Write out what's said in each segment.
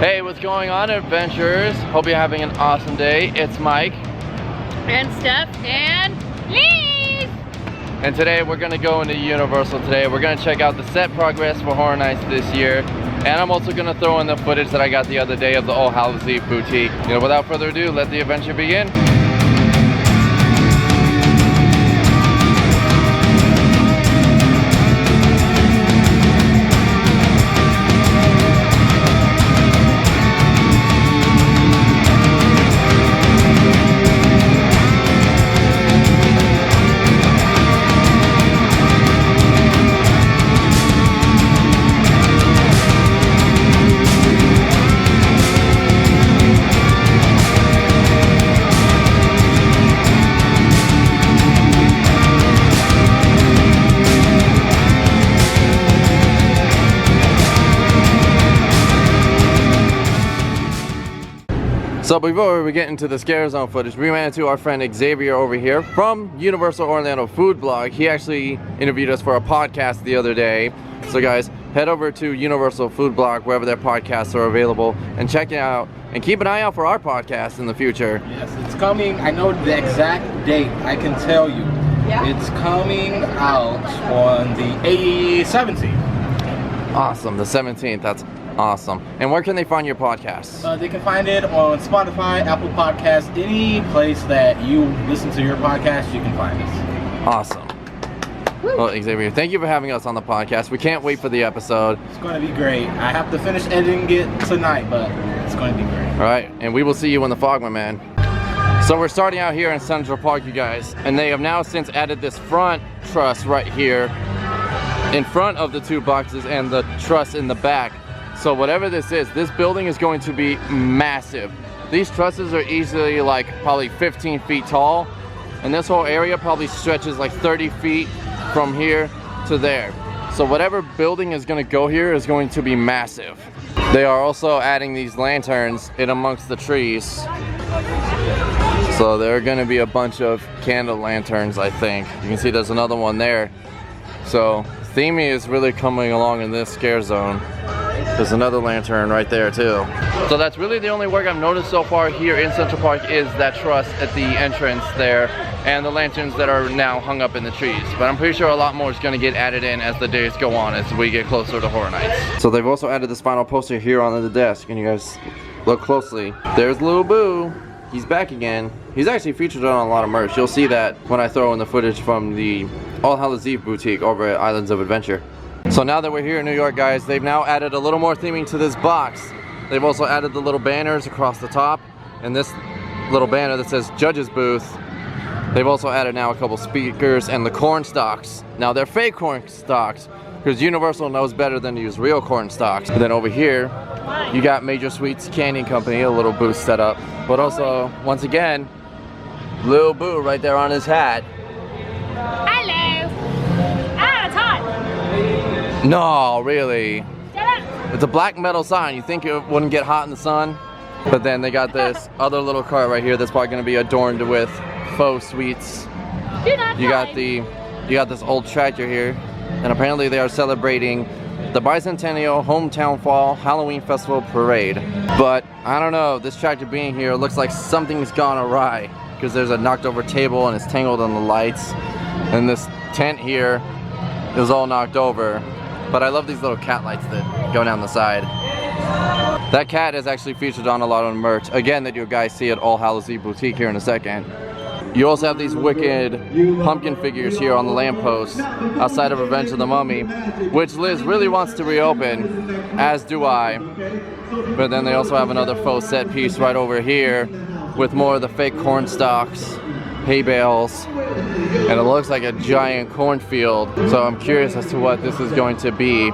Hey, what's going on, adventurers? Hope you're having an awesome day. It's Mike. And Steph and Lyfe. And today we're gonna go into Universal today. We're gonna check out the set progress for Horror Nights this year. And I'm also gonna throw in the footage that I got the other day of the All Hallows Eve boutique. Without further ado, let the adventure begin. So before we get into the Scare Zone footage, we ran into our friend Xavier over here from Universal Orlando Food Blog. He actually interviewed us for a podcast the other day. So guys, head over to Universal Food Blog, wherever their podcasts are available, and check it out. And keep an eye out for our podcast in the future. Yes, it's coming. I know the exact date. I can tell you. Yeah. It's coming out on the 17th. Awesome, the 17th. That's awesome. And where can they find your podcasts? They can find it on Spotify, Apple Podcasts, any place that you listen to your podcast, you can find us. Awesome. Well, Xavier, thank you for having us on the podcast. We can't wait for the episode. It's going to be great. I have to finish editing it tonight, but it's going to be great. All right, and we will see you in the fog, my man. So we're starting out here in Central Park, you guys, and they have now since added this front truss right here in front of the two boxes and the truss in the back. So whatever this is, this building is going to be massive. These trusses are easily like probably 15 feet tall, and this whole area probably stretches like 30 feet from here to there. So whatever building is going to go here is going to be massive. They are also adding these lanterns in amongst the trees. So there are going to be a bunch of candle lanterns, I think. You can see there's another one there. So theming is really coming along in this Scare Zone. There's another lantern right there too. So that's really the only work I've noticed so far here in Central Park is that truss at the entrance there and the lanterns that are now hung up in the trees. But I'm pretty sure a lot more is going to get added in as the days go on, as we get closer to Horror Nights. So they've also added this final poster here on the desk, and you guys look closely. There's Lil Boo. He's back again. He's actually featured on a lot of merch. You'll see that when I throw in the footage from the All Hallows Eve boutique over at Islands of Adventure. So now that we're here in New York, guys, they've now added a little more theming to this box. They've also added the little banners across the top and this little banner that says Judge's Booth. They've also added now a couple speakers and the corn stalks. Now they're fake corn stalks because Universal knows better than to use real corn stalks. And then over here, you got Major Sweets Candy Company, a little booth set up. But also, once again, Lil Boo right there on his hat. Hello. Ah, it's hot. No, really. It's a black metal sign. You think it wouldn't get hot in the sun? But then they got this other little cart right here that's probably going to be adorned with faux sweets. You got this old tractor here, and apparently they are celebrating the Bicentennial Hometown Fall Halloween Festival Parade. But I don't know, this tractor being here looks like something's gone awry because there's a knocked over table and it's tangled on the lights, and this tent here is all knocked over. But I love these little cat lights that go down the side. That cat is actually featured on a lot of merch. Again, that you guys see at All Hallows Eve boutique here in a second. You also have these wicked pumpkin figures here on the lamppost outside of Revenge of the Mummy, which Liz really wants to reopen, as do I. But then they also have another faux set piece right over here with more of the fake corn stalks, hay bales, and it looks like a giant cornfield. So I'm curious as to what this is going to be.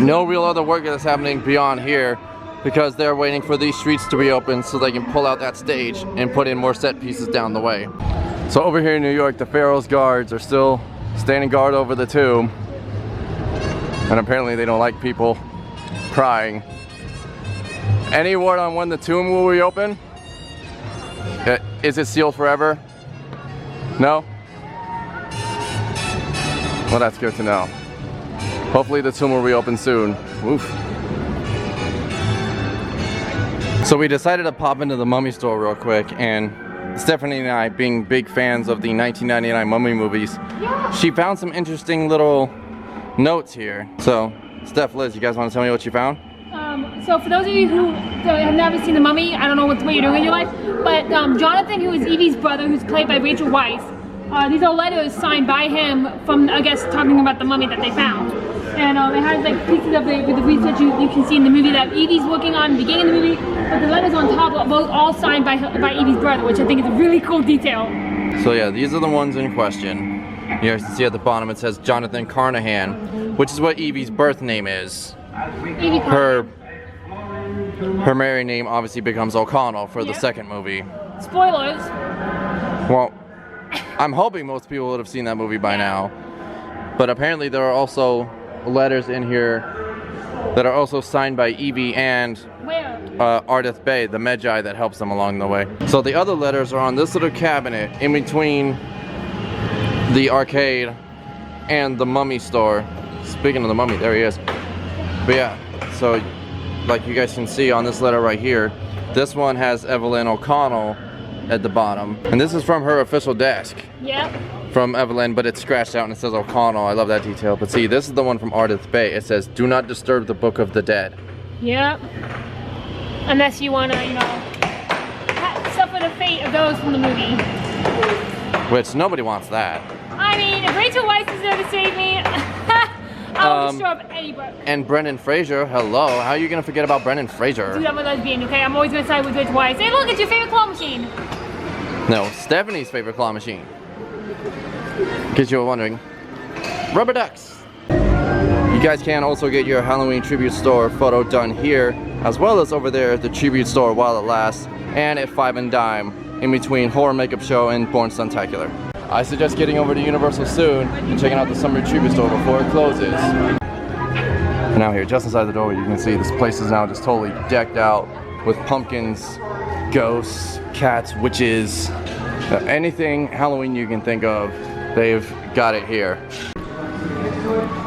No real other work that's happening beyond here because they're waiting for these streets to reopen so they can pull out that stage and put in more set pieces down the way. So over here in New York, the Pharaoh's guards are still standing guard over the tomb, and apparently they don't like people crying. Any word on when the tomb will reopen? Is it sealed forever? No? Well, that's good to know. Hopefully the tomb will reopen soon. Oof. So we decided to pop into the Mummy store real quick, and Stephanie and I, being big fans of the 1999 Mummy movies, she found some interesting little notes here. So, Steph, Liz, you guys want to tell me what you found? So for those of you who have never seen The Mummy, I don't know what you're doing in your life, but Jonathan, who is Evie's brother, who's played by Rachel Weisz, these are letters signed by him from, I guess, talking about the mummy that they found. And it has like pieces of it with the research you can see in the movie that Evie's working on in the beginning of the movie, but the letters on top are both all signed by Evie's brother, which I think is a really cool detail. So yeah, these are the ones in question. You guys can see at the bottom it says Jonathan Carnahan, which is what Evie's birth name is. Evie Her married name obviously becomes O'Connell for the second movie. Spoilers. Well, I'm hoping most people would have seen that movie by now. But apparently there are also letters in here that are also signed by Evie and Ardith Bay, the Magi that helps them along the way. So the other letters are on this little cabinet in between the arcade and the Mummy store. Speaking of the Mummy, there he is. But yeah, so like you guys can see on this letter right here, this one has Evelyn O'Connell at the bottom. And this is from her official desk. Yep. From Evelyn, but it's scratched out and it says O'Connell. I love that detail. But see, this is the one from Ardith Bay. It says, "Do not disturb the Book of the Dead." Yep. Unless you want to, you know, suffer the fate of those from the movie. Which nobody wants that. I mean, if Rachel Weisz is there to save me, I'll destroy anybody. And Brendan Fraser, hello. How are you going to forget about Brendan Fraser? Dude, I'm a lesbian, okay? I'm always going to side with Rachel Weisz. Hey, look, it's your favorite claw machine. No, Stephanie's favorite claw machine. In case you were wondering. Rubber ducks. You guys can also get your Halloween tribute store photo done here, as well as over there at the tribute store while it lasts, and at 5 and Dime, in between Horror Makeup Show and Born Stuntacular. I suggest getting over to Universal soon and checking out the summer tribute store before it closes. And now here, just inside the door, you can see this place is now just totally decked out with pumpkins, ghosts, cats, witches, anything Halloween you can think of, they've got it here.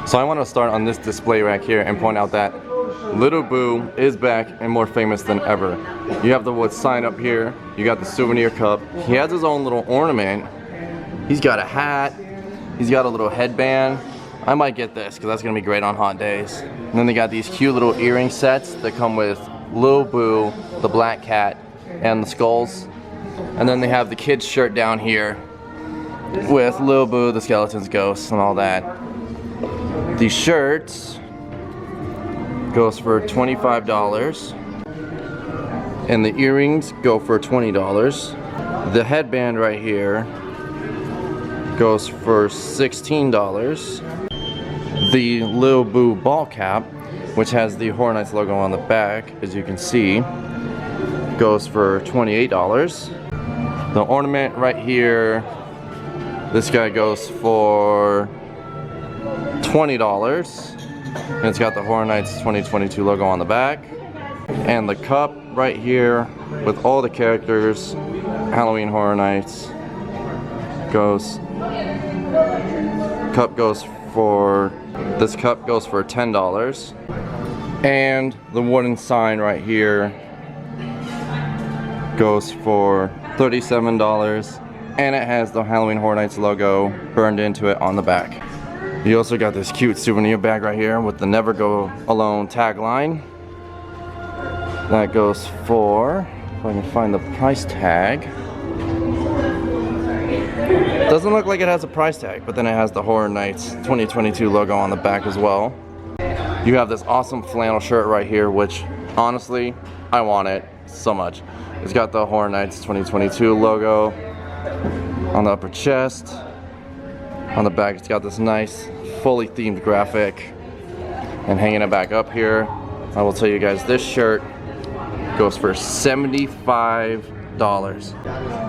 So I want to start on this display rack here and point out that Little Boo is back and more famous than ever. You have the wood sign up here, you got the souvenir cup, he has his own little ornament, he's got a hat, he's got a little headband. I might get this because that's going to be great on hot days. And then they got these cute little earring sets that come with Little Boo, the black cat, and the skulls. And then they have the kids shirt down here with Little Boo, the skeleton's ghosts, and all that. The shirts goes for $25, and the earrings go for $20. The headband right here goes for $16. The Lil Boo ball cap, which has the Horror Nights logo on the back, as you can see, goes for $28. The ornament right here, this guy goes for $20. And it's got the Horror Nights 2022 logo on the back. And the cup right here with all the characters, Halloween Horror Nights, this cup goes for $10. And the wooden sign right here goes for $37. And it has the Halloween Horror Nights logo burned into it on the back. You also got this cute souvenir bag right here with the Never Go Alone tagline. That goes for, if I can find the price tag. Doesn't look like it has a price tag, but then it has the Horror Nights 2022 logo on the back as well. You have this awesome flannel shirt right here, which honestly, I want it so much. It's got the Horror Nights 2022 logo on the upper chest. On the back, it's got this nice, fully themed graphic. And hanging it back up here, I will tell you guys, this shirt goes for $75.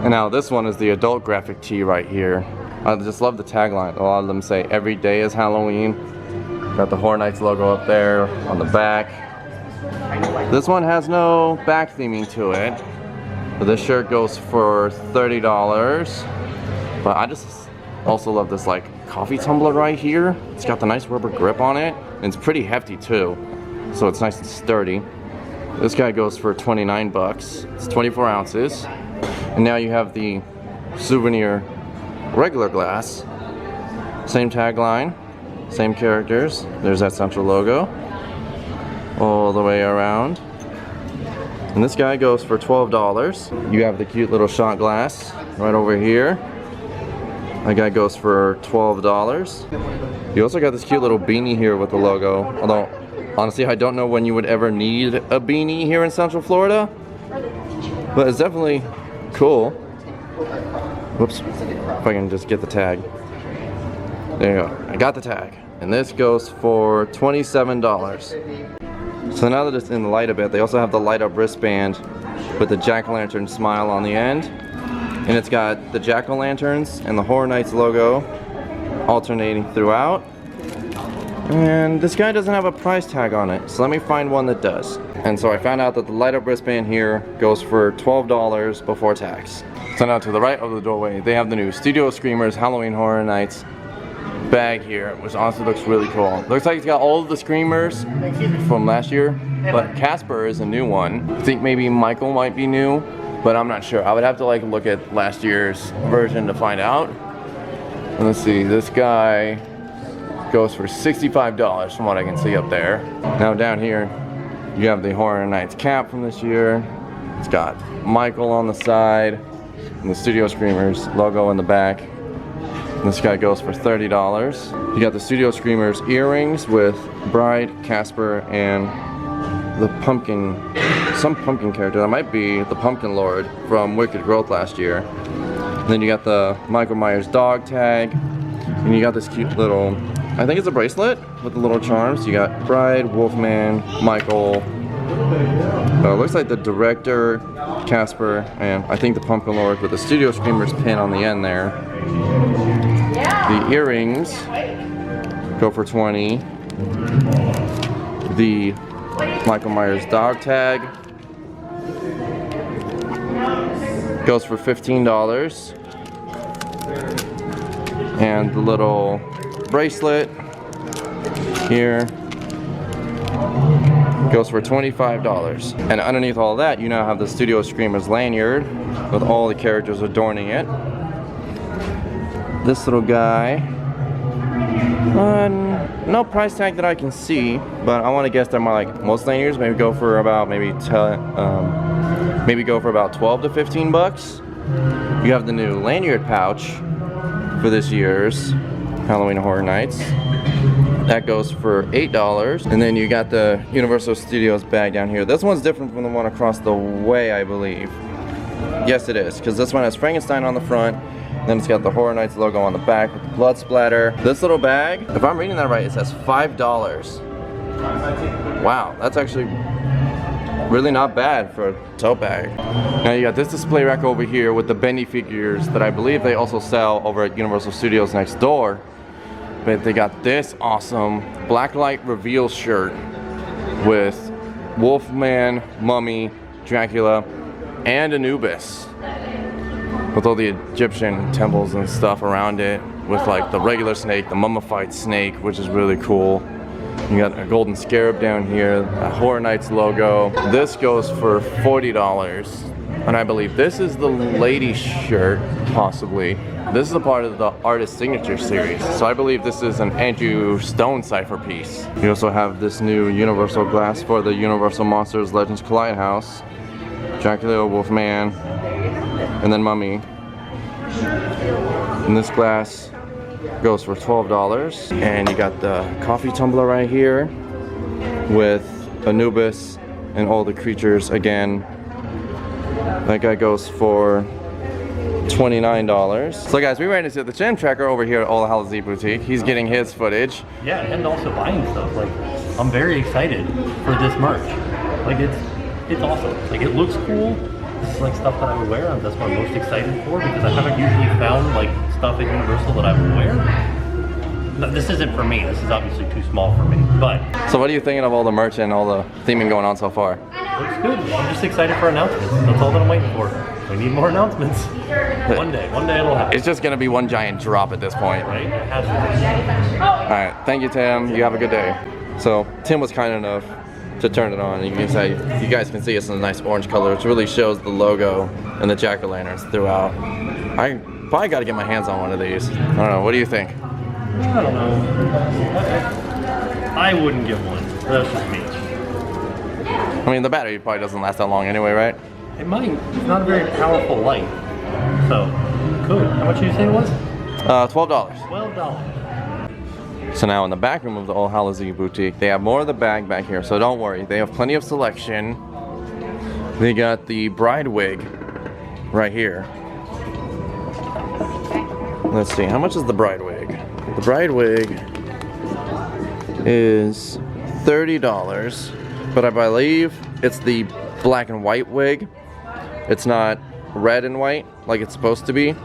And now this one is the adult graphic tee right here. I just love the tagline. A lot of them say, "Every day is Halloween." Got the Horror Nights logo up there on the back. This one has no back theming to it. But this shirt goes for $30. But I just also love this like coffee tumbler right here. It's got the nice rubber grip on it. And it's pretty hefty too. So it's nice and sturdy. This guy goes for 29 bucks. It's 24 ounces. And now you have the souvenir regular glass. Same tagline, same characters. There's that central logo all the way around. And this guy goes for $12. You have the cute little shot glass right over here. That guy goes for $12. You also got this cute little beanie here with the logo. Although, honestly, I don't know when you would ever need a beanie here in Central Florida. But it's definitely cool. Whoops. If I can just get the tag. There you go. I got the tag. And this goes for $27. So now that it's in the light a bit, they also have the light up wristband with the jack-o'-lantern smile on the end. And it's got the jack-o'-lanterns and the Horror Nights logo alternating throughout. And this guy doesn't have a price tag on it, so let me find one that does. And so I found out that the light up wristband here goes for $12 before tax. So now to the right of the doorway, they have the new Studio Screamers Halloween Horror Nights bag here, which honestly looks really cool. Looks like it's got all of the Screamers from last year, but Casper is a new one. I think maybe Michael might be new, but I'm not sure. I would have to like look at last year's version to find out. And let's see, this guy goes for $65 from what I can see up there. Now down here, you have the Horror Nights cap from this year. It's got Michael on the side and the Studio Screamers logo in the back. This guy goes for $30. You got the Studio Screamers earrings with Bride, Casper, and the pumpkin, some pumpkin character. That might be the Pumpkin Lord from Wicked Growth last year. And then you got the Michael Myers dog tag. And you got this cute little, I think it's a bracelet with the little charms. You got Bride, Wolfman, Michael. It looks like the director, Casper, and I think the Pumpkin Lord with the Studio Screamers pin on the end there. The earrings go for $20. The Michael Myers dog tag goes for $15. And the little bracelet here goes for $25. And underneath all that, you now have the Studio Screamers lanyard with all the characters adorning it. This little guy, no price tag that I can see, but I want to guess that like most lanyards maybe go for about about 12 to 15 bucks. You have the new lanyard pouch for this year's Halloween Horror Nights. That goes for $8. And then you got the Universal Studios bag down here. This one's different from the one across the way, I believe. Yes, it is, because this one has Frankenstein on the front. Then it's got the Horror Nights logo on the back with the blood splatter. This little bag, if I'm reading that right, it says $5. Wow, that's actually really not bad for a tote bag. Now you got this display rack over here with the Bendy figures that I believe they also sell over at Universal Studios next door. But they got this awesome blacklight reveal shirt with Wolfman, Mummy, Dracula, and Anubis. With all the Egyptian temples and stuff around it, with like the regular snake, the mummified snake, which is really cool. You got a golden scarab down here, a Horror Nights logo. This goes for $40, and I believe this is the lady shirt, possibly. This is a part of the Artist Signature series, so I believe this is an Andrew Stone cipher piece. You also have this new Universal glass for the Universal Monsters Legends Collide house. Dracula, Wolfman, and then Mummy. And this glass goes for $12. And you got the coffee tumbler right here with Anubis and all the creatures again. That guy goes for $29. So guys, we ran into the gem tracker over here at All Hallows Eve Boutique. He's getting his footage. Yeah, and also buying stuff. Like, I'm very excited for this merch. Like, it's awesome. Like, it looks cool. This is like stuff that I would wear, and that's what I'm most excited for, because I haven't usually found like stuff at Universal that I would wear. No, this isn't for me. This is obviously too small for me. But so what are you thinking of all the merch and all the theming going on so far? Looks good. I'm just excited for announcements. That's all that I'm waiting for. We need more announcements. One day it'll happen. It's just gonna be one giant drop at this point. Right? It has to be. All right, thank you, Tim. You have a good day. So Tim was kind enough to turn it on. You guys can see it's in a nice orange color, which really shows the logo and the jack-o'-lanterns throughout. I probably got to get my hands on one of these. I don't know. What do you think? I don't know. I wouldn't get one. That's just me. I mean, the battery probably doesn't last that long anyway, right? It might. It's not a very powerful light. So, cool. How much did you say it was? $12. $12. So now in the back room of the Old Hallows Eve boutique, they have more of the bag back here, so don't worry. They have plenty of selection. They got the bride wig right here. Let's see, how much is the bride wig? The bride wig is $30, but I believe it's the black and white wig. It's not red and white like it's supposed to be.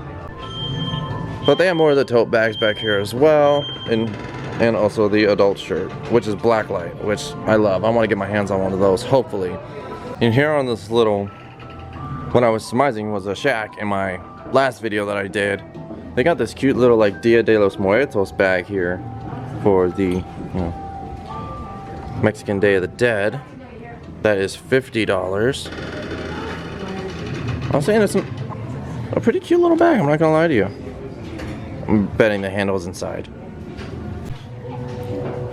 But they have more of the tote bags back here as well, and also the adult shirt, which is blacklight, which I love. I want to get my hands on one of those, hopefully. And here on this little, what I was surmising was a shack in my last video that I did, they got this cute little like Dia de los Muertos bag here for the Mexican Day of the Dead. That is $50. I'm saying it's a pretty cute little bag, I'm not gonna lie to you. I'm betting the handle is inside.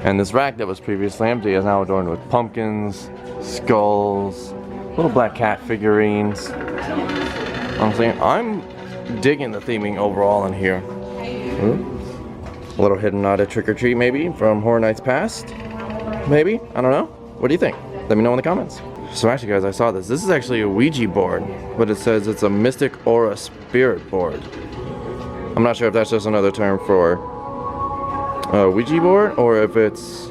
And this rack that was previously empty is now adorned with pumpkins, skulls, little black cat figurines. I'm saying I'm digging the theming overall in here. Ooh. A little hidden nod at Trick or Treat maybe from Horror Nights Past. Maybe? I don't know. What do you think? Let me know in the comments. So actually guys, I saw this. This is actually a Ouija board, but it says it's a Mystic Aura Spirit board. I'm not sure if that's just another term for a Ouija board or if it's,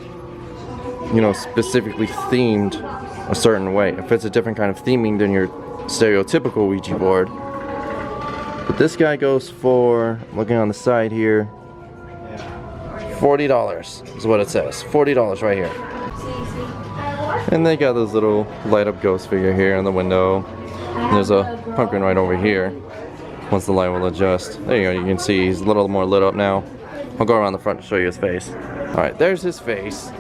you know, specifically themed a certain way. If it's a different kind of theming than your stereotypical Ouija board. But this guy goes for, looking on the side here, $40 is what it says. $40 right here. And they got this little light up ghost figure here in the window. And there's a pumpkin right over here. Once the light will adjust. There you go, you can see he's a little more lit up now. I'll go around the front to show you his face. Alright, there's his face.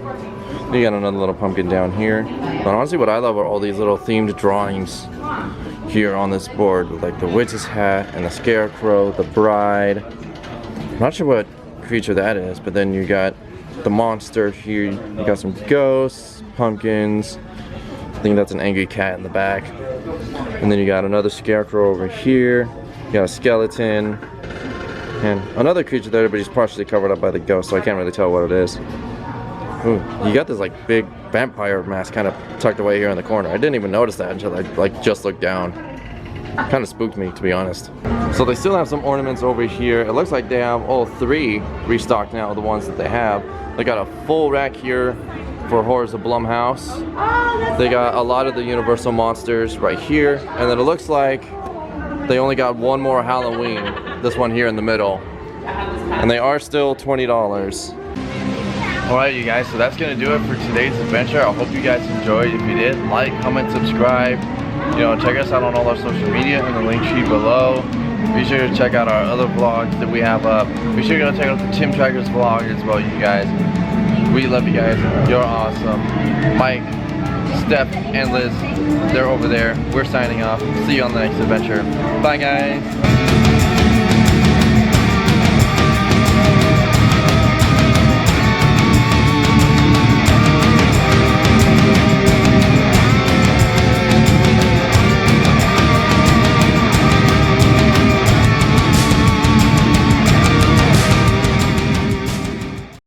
You got another little pumpkin down here. But honestly what I love are all these little themed drawings here on this board. With like the witch's hat and the scarecrow, the bride. I'm not sure what creature that is, but then you got the monster here. You got some ghosts, pumpkins. I think that's an angry cat in the back. And then you got another scarecrow over here. You got a skeleton. And another creature there, but he's partially covered up by the ghost, so I can't really tell what it is. Ooh, you got this like big vampire mask kind of tucked away here in the corner. I didn't even notice that until I like just looked down. Kind of spooked me, to be honest. So they still have some ornaments over here. It looks like they have all three restocked now, the ones that they have. They got a full rack here for Horrors of Blumhouse. They got a lot of the Universal monsters right here. And then it looks like they only got one more Halloween. This one here in the middle. And they are still $20. Alright you guys, so that's going to do it for today's adventure. I hope you guys enjoyed. If you did, like, comment, subscribe. You know, check us out on all our social media in the link tree below. Be sure to check out our other vlogs that we have up. Be sure to go check out the Tim Tracker's vlog as well, you guys. We love you guys. You're awesome. Mike, Steph, and Liz, they're over there. We're signing off. See you on the next adventure. Bye guys.